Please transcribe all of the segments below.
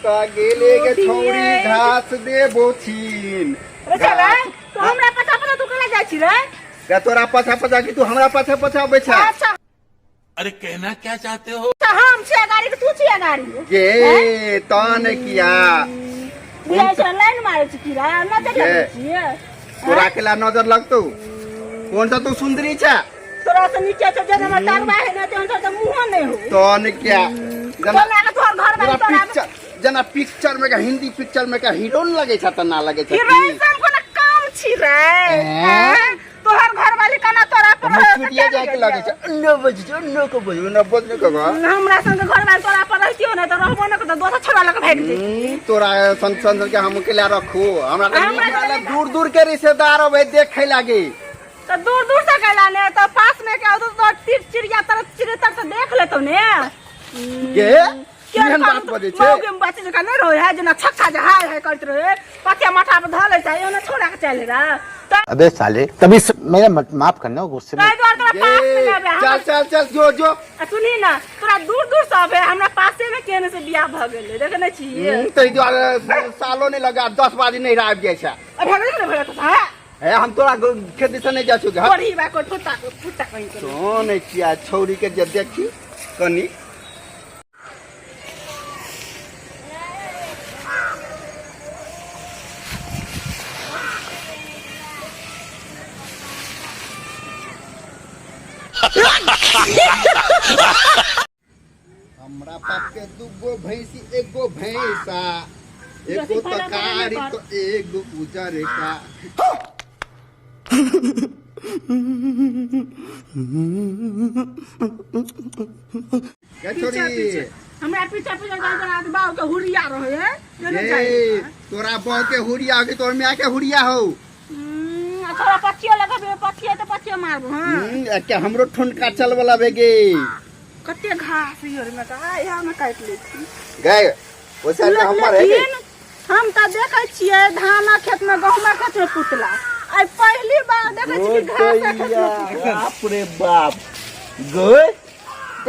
कता गेले के छौरी घास दे बोछिन रे चला तो हमरा पता पता तू कला जाइ छी रे का तोरा पाछा पाछा कि तू हमरा पाछा पाछा बैठा। अच्छा अरे कहना क्या चाहते हो? तो हम छे गाड़ी के तू छे गाड़ी गे तन किया ये से लाइन मारे छी की रे ना चले छी तोरा केला नजर लगतो कौन सा तू सुंदरी छा तोरा से नीचे से जन हमर टांगवा है ना तो तो मुंह नहीं हो तन क्या जना का तोर घर में तोरा जना पिक्चर में का हिंदी पिक्चर में का हीरोइन लगे छ त ना लगे छ हीरोइन सन को ना काम छी रे तोहर घर वाली कना तोरा पर मुकुटिया जाय के लगे छ न बजो न को बजो न बजने को हमरा संग घर वाली तोरा पर रहतियो ना तो रहबो न तो दोसर छोरा लग भाग जे तोरा संग के हम के ला रखो हमरा दूर दूर के रिश्तेदार होवे देखे लागे तो दूर दूर से कहला ने तो पास में क्या तो चिड़िया तरह चिड़े तक से देख लेतो ने के केहन बात बजे छे मौगे में बच्चे जका नहीं रहे है जना छक्का जहाय है करत रहे पतिया माथा पे धले छै ओने छोड़ा के चले रा अबे साले तभी मेरा माफ करना गुस्से में तोरा पास में आबे चल चल चल जो सुनी ना तोरा दूर दूर से आबे हमरा पासे में केने से बियाह भ गेले देखे नै छी तै द्वारा सालो नहीं लगा 10 बाजी नहीं आबि जाय छ भगले तो है हम तोरा खेती से नहीं जा छु घर बड़ी बा को फुटा कहीं तो नहीं किया छौरी के जे देखी कनी हमरा पास के दुगो भैंसी एगो भैंसा एगो तकारी तो एगो उजर का क्या छोरी हमरा पीछे पीछे जात बाव के हुरिया रहे है ए तोरा बाव के हुरिया के तोर मियां के हुरिया हो थोड़ा पछिया लगाबे पछिया तो पछिया मारबो हां क्या हमरो ठुनका चल वाला बेगे कते घास हियर में का यहाँ में काट ले छी गए ओसा के हमर है हम त देखै छियै धाना खेत में गहुमा खेत में पुतला आई पहली बार देखै छी घास खेत में बाप रे बाप गए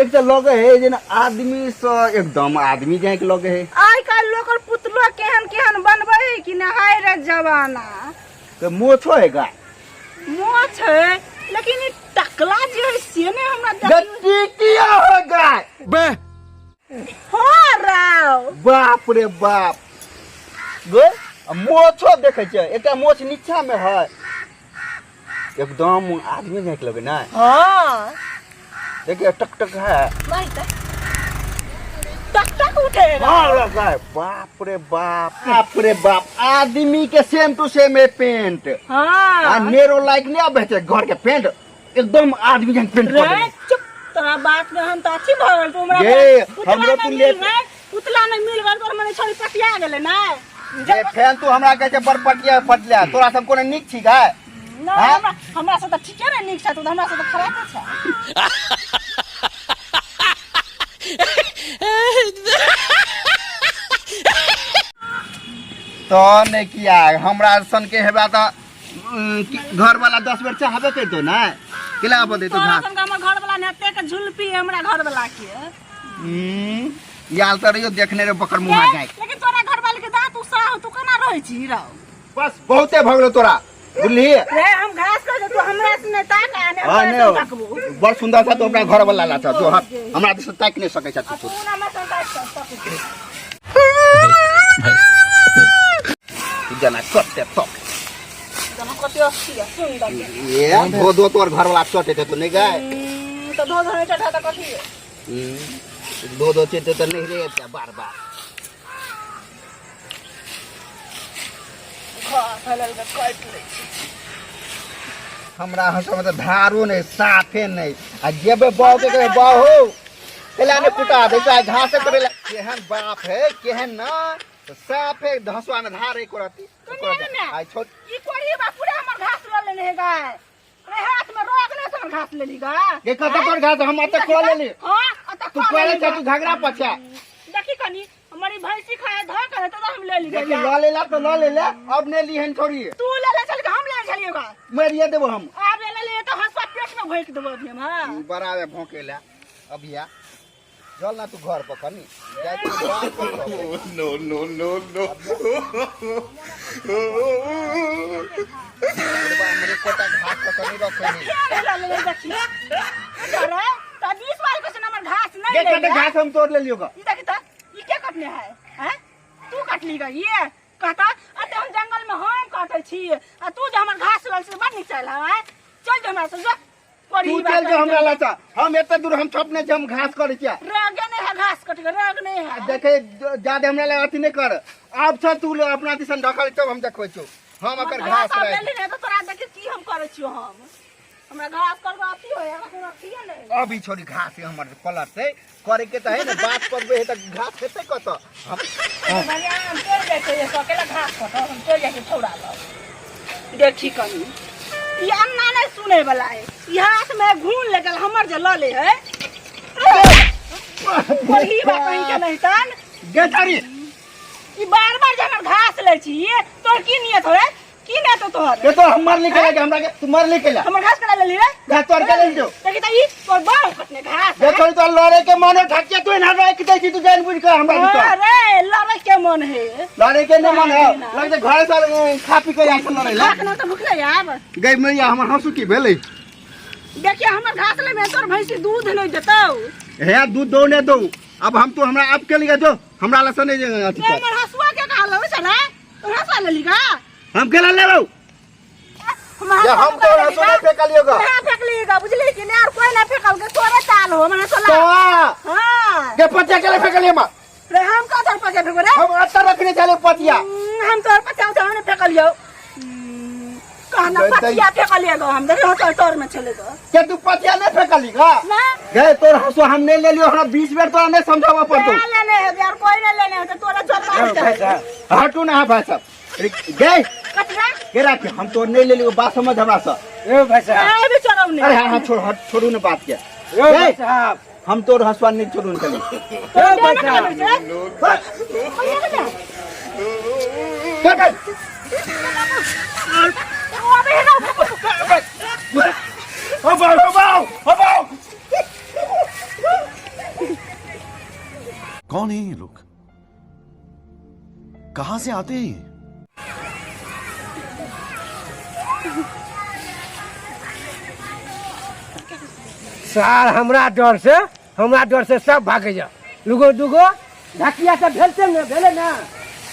एक तो लगे है जेना आदमी से एकदम आदमी जाय के लगे है आई काल लोकर पुतलो केहन केहन बनबै कि ना हाय रे जवाना तो मोछो है गाय मोछ है लेकिन ई टकला जे है से ने हमरा गट्टी किया हो गाय बे हो राव बाप रे बाप गए मोछो देखे छ एकटा मोछ नीचा में है एकदम आदमी जाय के लगे ना हां देखिए टक टक है नहीं टक उठे बाप रे बाप आदमी के सेम टू सेम है पेंट हां नेरो लाइक नहीं आबे छै घर के पेंट एकदम आदमी जन पेंट कर दे चुप तोरा बात में हम त अच्छी भगल तू हमरा ये हमरो तू ले पुतला नहीं मिल गल तोर मने छोरी पटिया गेले ना जे फैन तू हमरा कहे छै बरपटिया पटला तोरा सब कोने निक छी गा ना हमरा से त ठीके रे निक छ तू हमरा से त खराब छ तो ने किया हमरा सन के हेबा त घर वाला 10 बेर चाहबे के तो ना केला बदे तो घास हमर घर वाला नेते के झुलपी हमरा घर वाला के याल त रहियो देखने रे बकर मुहा जाय लेकिन तोरा घर वाले के दांत उसा तू केना रहै छी रो बस बहुते भगलो तोरा बुझली रे हम घास कर तू हमरा से ने ताक आने तकबो बड़ सुंदर था तो अपना घर वाला ला था जो हमरा से ताक नहीं सकै छ तू ना मैं ताक जना कते तो जना कते अस्सी सुंदर ये धो तोर घर वाला चटे थे तो नहीं गए तो धो धो चटा त कथि दो चटे तो नहीं रे बार बार हमरा हंसा में तो धारो नहीं साफे नहीं आ जेबे बाव के बाहो केला ने कुटा दे जा घास करे केहन बाप है केहन ना तो साफे धसवा में धार एक रहती आई छोट ई कोरी बापूरे हमर घास ल लेने है गाय रे हाथ में रोक ले हमर घास ले ली गा के कत पर घास हम अत खो लेली हां अत तू पहले तू घगरा पछा देखी कनी हमारी भैंसी खाए ध करे तो हम ले ली देखी ल लेला तो ल लेला अब ने लीहन छोड़ी तू ले ले चल के हम ले चलिएगा मरिए देबो हम आब ले ले तो हंसवा पेट में भोंक देबो अभी हम हां बराबर भौंकेला अभिया चल ना तू घर पर कनी जाए तो बात कर नो नो नो नो मेरे कोटा घास पर कनी रखे नहीं अरे तो 20 वाले को से हमर घास नहीं ये ले कटे घास हम तोड़ ले लियोगा ई देख त ई क्या कटने है हैं तू काट लीगा ये कहता अते हम जंगल में हम काटे छी आ तू जे हमर घास वाल से बड़ निकल है चल जे हमरा से जो तू चल जो हमरा लाचा हम एते दूर हम छपने जे हम घास करे छिया रागे नहीं है घास कट के राग नहीं है देखे ज्यादा हमरा ले अथी नहीं कर अब छ तू अपना दिसन ढकल तब हम देखै छौ हम अकर घास रहे ले तो तोरा देख की हम करे छियो हम हमरा घास करबा अथी होया हमरा अथी नहीं अभी छोड़ी घास है हमर पलट से करे के त है ना बात करबे है त घास हेते कत हम बढ़िया हम तोड़ जाते ये अकेला घास कट हम तोड़ जाके छोड़ा लो देखी कनी ये अन्ना नहीं सुने वाला है हाथ में घून लगल हमर जे ल ले है वही बात कहीं के नहीं तन गेटारी ई बार-बार जे हमर घास ले छी तोर की नियत होय की ना तो तोहर ये तो हमर निकले के हमरा के तुम्हार निकले हमर घास करा ले ली रे घास तोड़ के ले जो देखी त ई तोर बाल कटने घास ये छोड़ी तो लड़े के माने ढकिया तू ना रह के दै तू जान बुझ के हमरा दिस अरे लड़े के मन है लड़े के न मन है लगे घर से खा पी के आसन लड़े ला ना तो भुखले आब गई मैया हमर हंसू की भेलै देखिए हमर घास ले में तोर भैंसी दूध नहीं देतौ हे दूध दो ने दो अब हम तो हमरा आप के लिया जो हमरा लसन अथी कर हमर हसुआ के कहलो छ ना हसुआ ले लीगा हम केला ले लो ये हम तो हंसू ने फेंक लियोगा हां फेंक लीगा बुझली कि नहीं और कोई ना फेंकल के तोरे चाल हो मने तो सोला हां के पतिया के फेंक लियो मा रे हम का तर पके फेंक रे हम अत्ता रखने चले पतिया हम तोर पचाव ने फेंक लियो कहना पतिया फेंक लियो हम देख तोर में चले तो के तू पतिया नहीं फेंक लीगा ना गए तोर हंसू हम नहीं ले लियो हमरा 20 बेर तोरा नहीं समझावा पड़तो लेने है यार कोई नहीं लेने है तो तोरा चोरवा हटू ना भाई साहब गए कतरा केरा के हम तो नहीं ले लियो बात समझ हमरा से ए भाई साहब ए भी चोरवने अरे हां छोड़ हट छोड़ू ना बात के ए भाई साहब हम तोर हंसवा नहीं छोड़ू चली ए भाई साहब क्या कर हो बाओ कौन है ये लोग कहां से आते हैं ये? सार हमरा डर से सब भागे जा दुगो ढकिया से भेलते न भेले ना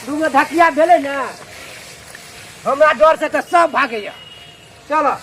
दुगो ढकिया भेले ना हमरा डर से तो सब भागे जा चलो